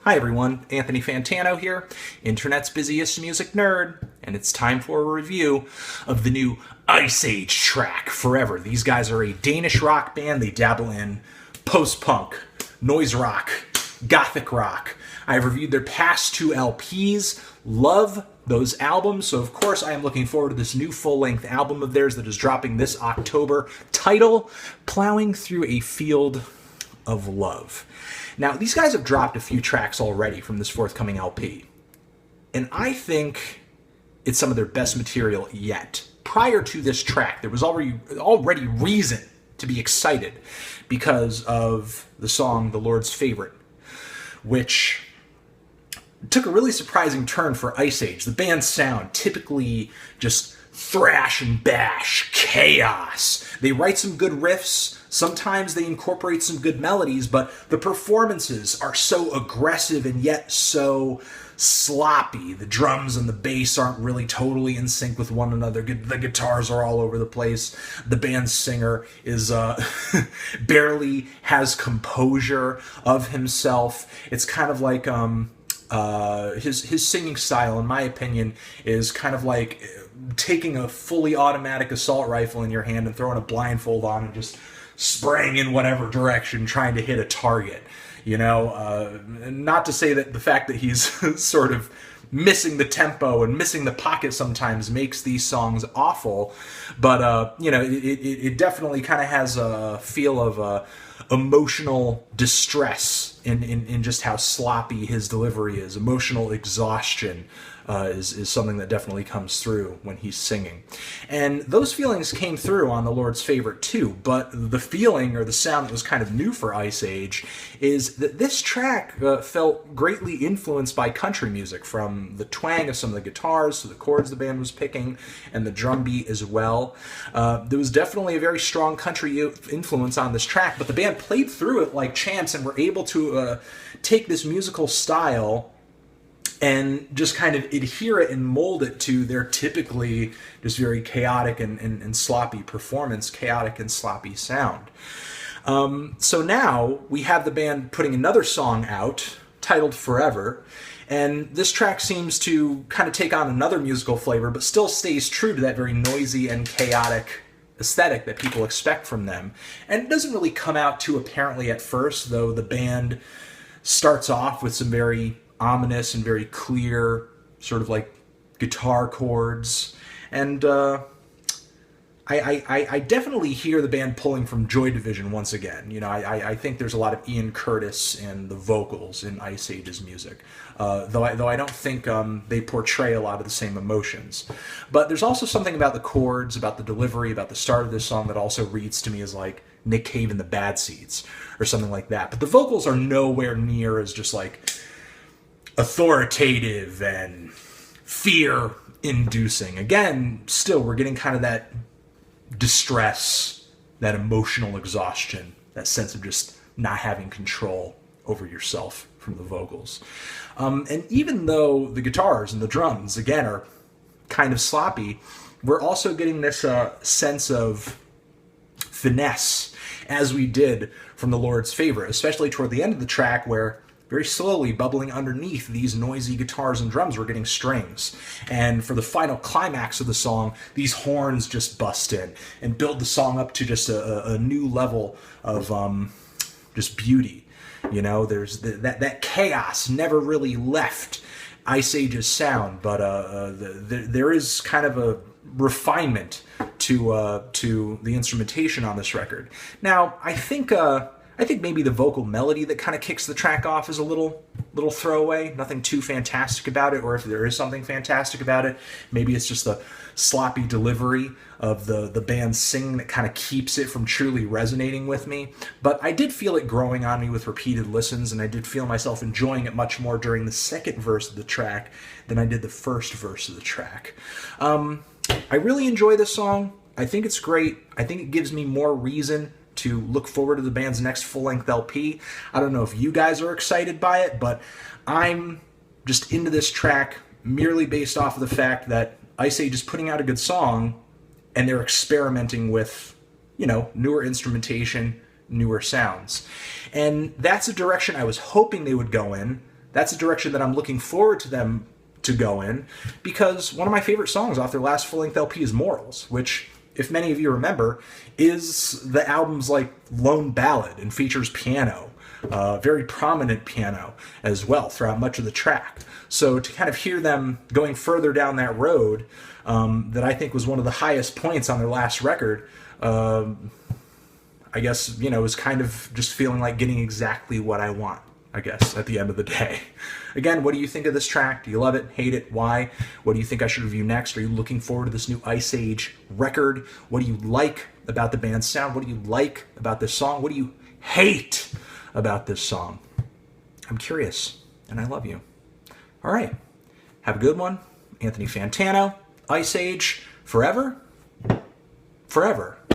Hi everyone, Anthony Fantano here, internet's busiest music nerd, and it's time for a review of the new Iceage track, Forever. These guys are a Danish rock band. They dabble in post-punk, noise rock, gothic rock. I've reviewed their past two LPs, love those albums, so of course I am looking forward to this new full-length album of theirs that is dropping this October. Title, Plowing Through a Field of Love. Now, these guys have dropped a few tracks already from this forthcoming LP, and I think it's some of their best material yet. Prior to this track, there was already reason to be excited because of the song The Lord's Favorite, which took a really surprising turn for Iceage. The band's sound, typically just thrash and bash, chaos. They write some good riffs. Sometimes they incorporate some good melodies, but the performances are so aggressive and yet so sloppy. The drums and the bass aren't really totally in sync with one another. The guitars are all over the place. The band's singer is barely has composure of himself. It's kind of like his singing style, in my opinion, is kind of like taking a fully automatic assault rifle in your hand and throwing a blindfold on and just spraying in whatever direction, trying to hit a target. You know, not to say that the fact that he's sort of missing the tempo and missing the pocket sometimes makes these songs awful, but you know, it definitely kind of has a feel of emotional distress in just how sloppy his delivery is. Emotional exhaustion is something that definitely comes through when he's singing. And those feelings came through on The Lord's Favorite too, but the feeling or the sound that was kind of new for Iceage is that this track felt greatly influenced by country music, from the twang of some of the guitars to the chords the band was picking and the drum beat as well. There was definitely a very strong country influence on this track, but the band played through it like champs and were able to take this musical style and just kind of adhere it and mold it to their typically just very chaotic and sloppy performance, chaotic and sloppy sound. So now we have the band putting another song out titled Forever, and this track seems to kind of take on another musical flavor, but still stays true to that very noisy and chaotic aesthetic that people expect from them. And it doesn't really come out too apparently at first, though the band starts off with some very ominous and very clear sort of like guitar chords, and I definitely hear the band pulling from Joy Division once again. You know, I think there's a lot of Ian Curtis in the vocals in Iceage's music, though I don't think they portray a lot of the same emotions. But there's also something about the chords, about the delivery, about the start of this song that also reads to me as like Nick Cave in the Bad Seeds or something like that. But the vocals are nowhere near as just like authoritative and fear-inducing. Again, still, we're getting kind of that distress, that emotional exhaustion, that sense of just not having control over yourself from the vocals. And even though the guitars and the drums, again, are kind of sloppy, we're also getting this sense of finesse, as we did from The Lord's Favorite, especially toward the end of the track, where very slowly, bubbling underneath these noisy guitars and drums, we're getting strings. And for the final climax of the song, these horns just bust in and build the song up to just a new level of just beauty. You know, there's that chaos never really left Iceage's sound, but there is kind of a refinement to the instrumentation on this record. Now, I think maybe the vocal melody that kind of kicks the track off is a little throwaway. Nothing too fantastic about it, or if there is something fantastic about it, maybe it's just the sloppy delivery of the band's singing that kind of keeps it from truly resonating with me. But I did feel it growing on me with repeated listens, and I did feel myself enjoying it much more during the second verse of the track than I did the first verse of the track. I really enjoy this song. I think it's great. I think it gives me more reason to look forward to the band's next full-length LP. I don't know if you guys are excited by it, but I'm just into this track merely based off of the fact that Iceage is putting out a good song, and they're experimenting with, you know, newer instrumentation, newer sounds. And that's a direction I was hoping they would go in that's a direction that I'm looking forward to them to go in, because one of my favorite songs off their last full-length LP is Morals, which, if many of you remember, is the album's like lone ballad and features piano, very prominent piano as well throughout much of the track. So to kind of hear them going further down that road, that I think was one of the highest points on their last record, I guess, you know, is kind of just feeling like getting exactly what I want, I guess, at the end of the day. Again, what do you think of this track? Do you love it? Hate it? Why? What do you think I should review next? Are you looking forward to this new Iceage record? What do you like about the band's sound? What do you like about this song? What do you hate about this song? I'm curious, and I love you. All right. Have a good one. Anthony Fantano, Iceage, forever. Forever.